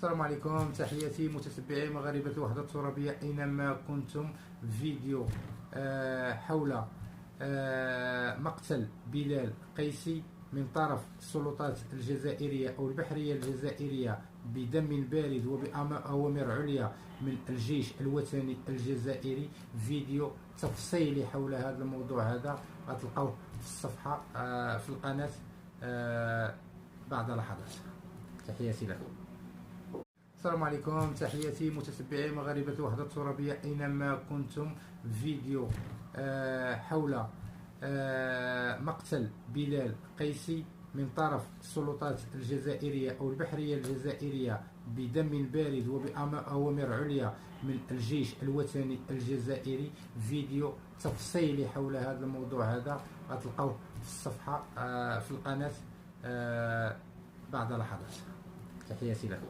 السلام عليكم، تحياتي متتبعي مغاربة الوحدة الترابية أينما كنتم. فيديو حول مقتل بلال قيسي من طرف السلطات الجزائرية أو البحرية الجزائرية بدم بارد وبأوامر عليا من الجيش الوطني الجزائري. فيديو تفصيلي حول هذا الموضوع، هذا غتلقاوه في الصفحة في القناة بعد لحظات. تحياتي لكم. السلام عليكم، تحياتي متتبعي مغاربة الوحدة الترابية أينما كنتم. فيديو حول مقتل بلال قيسي من طرف السلطات الجزائرية أو البحرية الجزائرية بدم بارد وبأوامر عليا من الجيش الوطني الجزائري. فيديو تفصيلي حول هذا الموضوع، هذا غتلقاوه في الصفحة في القناة بعد لحظات. تحياتي لكم.